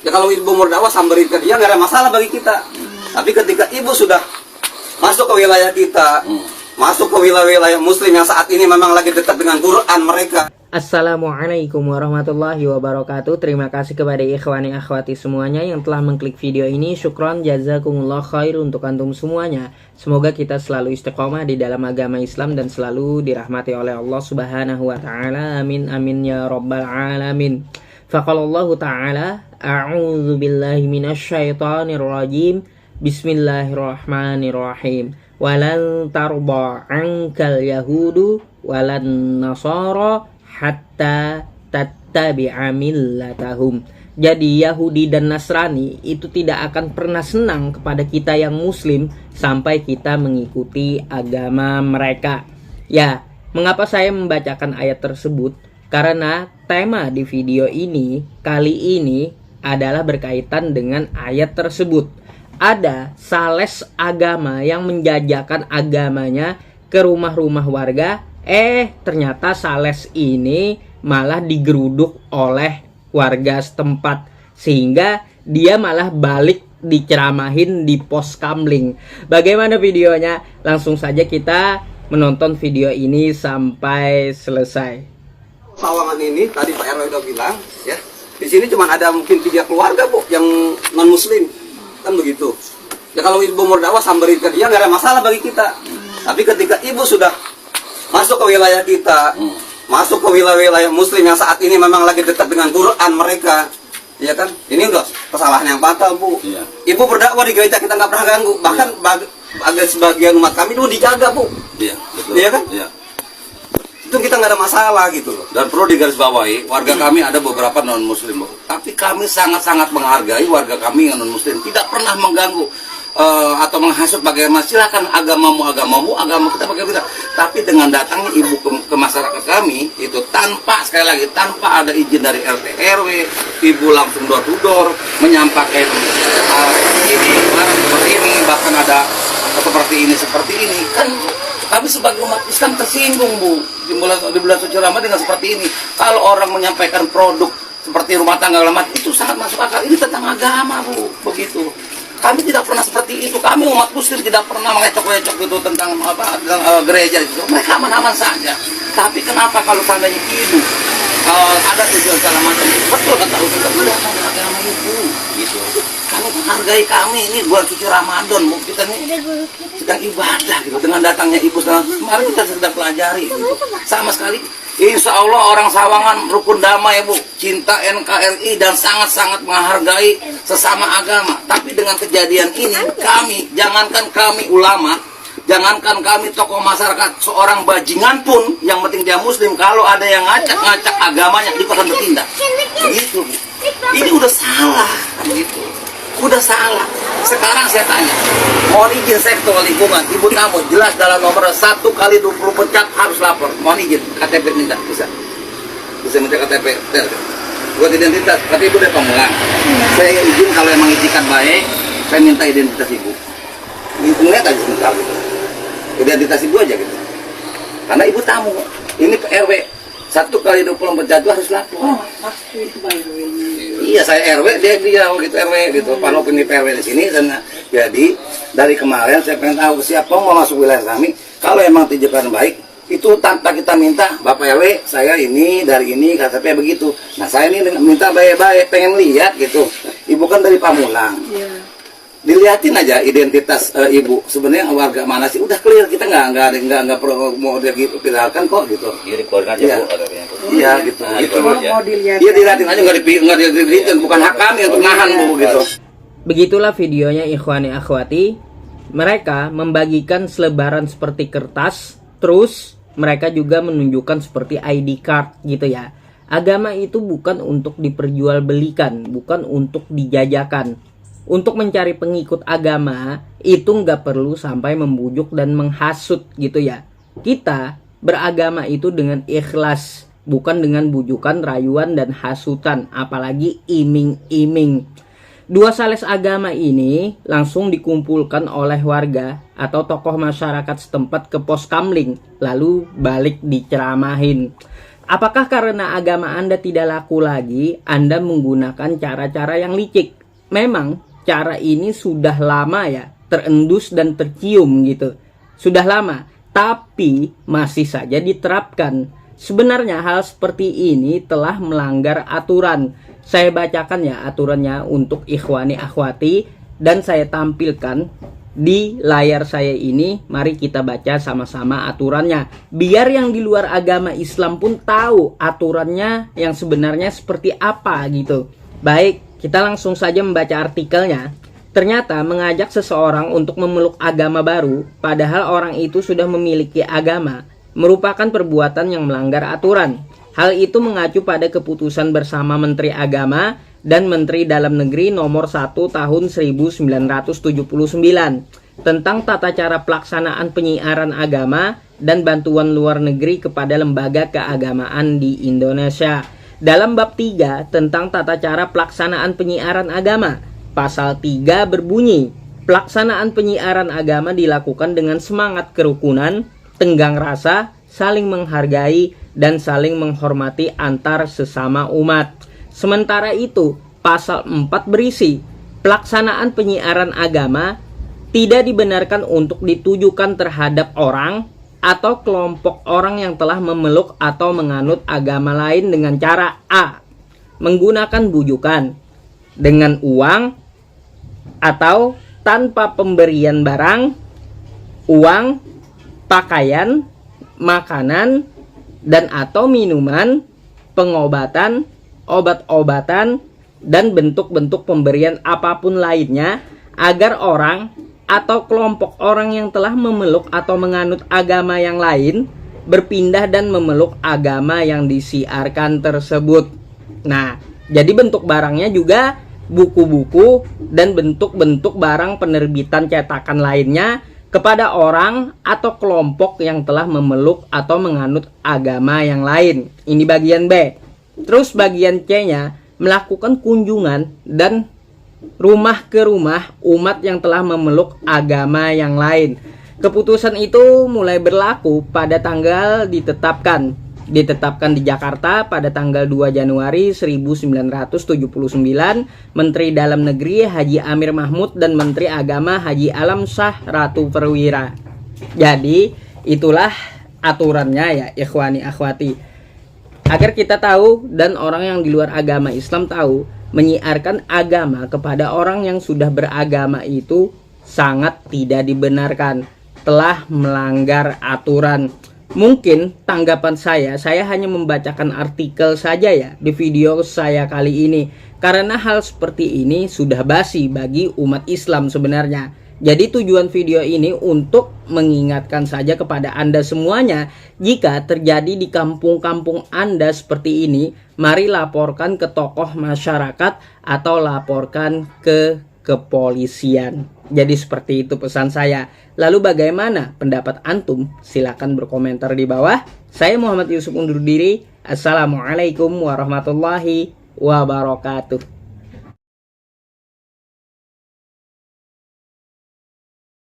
Ya kalau ibu berdakwah samberin ke dia nggak ada masalah bagi kita. Tapi ketika ibu sudah masuk ke wilayah kita, masuk ke wilayah muslim yang saat ini memang lagi dekat dengan Quran mereka. Assalamualaikum warahmatullahi wabarakatuh. Terima kasih kepada ikhwani akhwati semuanya yang telah mengklik video ini. Syukron jazakumullah khair untuk antum semuanya. Semoga kita selalu istiqomah di dalam agama Islam dan selalu dirahmati oleh Allah Subhanahu wa taala. Amin amin ya rabbal alamin. Faqalallahu ta'ala, a'udzu billahi minasyaitonir rajim. Bismillahirrahmanirrahim. Walan tarda 'ankal yahudu walan nasara hatta tattabi'a millatahum. Jadi Yahudi dan Nasrani itu tidak akan pernah senang kepada kita yang muslim sampai kita mengikuti agama mereka. Ya, mengapa saya membacakan ayat tersebut? Karena tema di video ini kali ini adalah berkaitan dengan ayat tersebut. Ada sales agama yang menjajakan agamanya ke rumah-rumah warga. Ternyata sales ini malah digeruduk oleh warga setempat. Sehingga dia malah balik diceramahin di pos kamling. Bagaimana videonya? Langsung saja kita menonton video ini sampai selesai. Sawangan ini tadi Pak RW udah bilang, ya di sini cuma ada mungkin 3 keluarga bu yang non muslim, kan begitu. Ya kalau ibu berdakwah samberin ke dia nggak ada masalah bagi kita. Tapi ketika ibu sudah masuk ke wilayah kita, masuk ke wilayah muslim yang saat ini memang lagi dekat dengan Quran mereka, ya kan? Ini udah kesalahan yang fatal bu. Iya. Ibu berdakwah di gereja kita nggak pernah ganggu, bahkan ada sebagian umat kami dulu dijaga bu. Iya, betul. Iya kan? Iya. Itu kita nggak ada masalah gitu loh. Dan perlu digarisbawahi, warga kami ada beberapa non muslim, tapi kami sangat-sangat menghargai warga kami yang non muslim, tidak pernah mengganggu atau menghasut bagaimana. Silakan agama kita bagaimana. Tapi dengan datangnya ibu ke masyarakat kami itu tanpa, sekali lagi, tanpa ada izin dari RT RW, ibu langsung door to door menyampaikan ini barang seperti ini, bahkan ada seperti ini kan. Kami sebagai umat Islam tersinggung bu di bulan suci Ramadan dengan seperti ini. Kalau orang menyampaikan produk seperti rumah tangga itu sangat masuk akal. Ini tentang agama bu, begitu. Kami tidak pernah seperti itu. Kami umat Muslim tidak pernah mengecok-ecok itu tentang gereja itu. Mereka aman-aman saja. Tapi kenapa kalau seandainya ibu ada tujuan segala macam, betul kata Ustaz, udah agama itu, gitu. Kami menghargai kami ini bulan suci Ramadan bu, kita ini sedang ibadah gitu. Dengan datangnya ibu kemarin kita sedang pelajari gitu. Sama sekali insya Allah orang Sawangan rukun damai bu, cinta NKRI dan sangat-sangat menghargai sesama agama. Tapi dengan kejadian ini kami, jangankan kami ulama, jangankan kami tokoh masyarakat, seorang bajingan pun yang penting dia muslim, kalau ada yang ngacak-ngacak agamanya itu akan bertindak begitu bu. Ini udah salah kan gitu. Udah salah. Sekarang saya tanya, mohon izin saya ketua lingkungan, ibu tamu jelas dalam nomor 1 kali 20 pecat harus lapor. Mohon izin, KTP minta, bisa minta KTP, buat identitas, tapi ibu udah pemulang. Saya izin kalau emang itikat baik, saya minta identitas ibu. Lihat aja sebentar, identitas ibu aja gitu. Karena ibu tamu, ini RW 1 kali 20 pecat itu harus lapor. Iya, saya RW, dia gitu RW gitu. Walaupun ini PRW di sini, dan jadi dari kemarin saya pengen tahu siapa mau masuk wilayah kami. Kalau emang tindakan baik, itu tanpa kita minta, Bapak RW, saya ini dari ini, KTP begitu. Nah saya ini minta baik-baik, pengen lihat gitu. Ibu kan dari Pamulang. Iya. Dilihatin aja identitas ibu sebenarnya warga mana sih, udah clear, kita nggak perlu mau dipindahkan kok gitu. Iya, aja bu. Iya gitu. Iya dilihatin aja, nggak dilihatin, bukan hak kami untuk nahan bu gitu. Begitulah videonya ikhwani akhwati. Mereka membagikan selebaran seperti kertas, terus mereka juga menunjukkan seperti ID card gitu ya. Agama itu bukan untuk diperjualbelikan, bukan untuk dijajakan. Untuk mencari pengikut agama itu nggak perlu sampai membujuk dan menghasut gitu ya. Kita beragama itu dengan ikhlas, bukan dengan bujukan, rayuan, dan hasutan, apalagi iming-iming. Dua sales agama ini langsung dikumpulkan oleh warga atau tokoh masyarakat setempat ke pos kamling, lalu balik diceramahin. Apakah karena agama Anda tidak laku lagi, Anda menggunakan cara-cara yang licik? Memang cara ini sudah lama ya, terendus dan tercium gitu. Sudah lama, tapi masih saja diterapkan. Sebenarnya hal seperti ini telah melanggar aturan. Saya bacakan ya aturannya untuk ikhwani akhwati dan saya tampilkan di layar saya ini. Mari kita baca sama-sama aturannya. Biar yang di luar agama Islam pun tahu aturannya yang sebenarnya seperti apa gitu. Baik, kita langsung saja membaca artikelnya. Ternyata mengajak seseorang untuk memeluk agama baru, padahal orang itu sudah memiliki agama, merupakan perbuatan yang melanggar aturan. Hal itu mengacu pada keputusan bersama Menteri Agama dan Menteri Dalam Negeri nomor 1 tahun 1979 tentang tata cara pelaksanaan penyiaran agama dan bantuan luar negeri kepada lembaga keagamaan di Indonesia. Dalam bab 3 tentang tata cara pelaksanaan penyiaran agama, Pasal 3 berbunyi, pelaksanaan penyiaran agama dilakukan dengan semangat kerukunan, tenggang rasa, saling menghargai, dan saling menghormati antar sesama umat. Sementara itu, pasal 4 berisi, pelaksanaan penyiaran agama tidak dibenarkan untuk ditujukan terhadap orang atau kelompok orang yang telah memeluk atau menganut agama lain dengan cara A. Menggunakan bujukan, dengan uang, atau tanpa pemberian barang, uang, pakaian, makanan, dan atau minuman, pengobatan, obat-obatan, dan bentuk-bentuk pemberian apapun lainnya agar orang atau kelompok orang yang telah memeluk atau menganut agama yang lain berpindah dan memeluk agama yang disiarkan tersebut. Nah, jadi bentuk barangnya juga buku-buku dan bentuk-bentuk barang penerbitan cetakan lainnya kepada orang atau kelompok yang telah memeluk atau menganut agama yang lain. Ini bagian B. Terus bagian C-nya, melakukan kunjungan dan rumah ke rumah umat yang telah memeluk agama yang lain. Keputusan itu mulai berlaku pada tanggal ditetapkan di Jakarta pada tanggal 2 Januari 1979. Menteri Dalam Negeri Haji Amir Mahmud dan Menteri Agama Haji Alam Shah Ratu Perwira. Jadi itulah aturannya ya ikhwani akhwati. Agar kita tahu dan orang yang di luar agama Islam tahu, menyiarkan agama kepada orang yang sudah beragama itu sangat tidak dibenarkan, telah melanggar aturan. Mungkin tanggapan saya hanya membacakan artikel saja ya di video saya kali ini, karena hal seperti ini sudah basi bagi umat Islam sebenarnya. Jadi tujuan video ini untuk mengingatkan saja kepada Anda semuanya, jika terjadi di kampung-kampung Anda seperti ini, mari laporkan ke tokoh masyarakat atau laporkan ke kepolisian. Jadi seperti itu pesan saya. Lalu bagaimana pendapat antum? Silakan berkomentar di bawah. Saya Muhammad Yusuf undur diri. Assalamualaikum warahmatullahi wabarakatuh.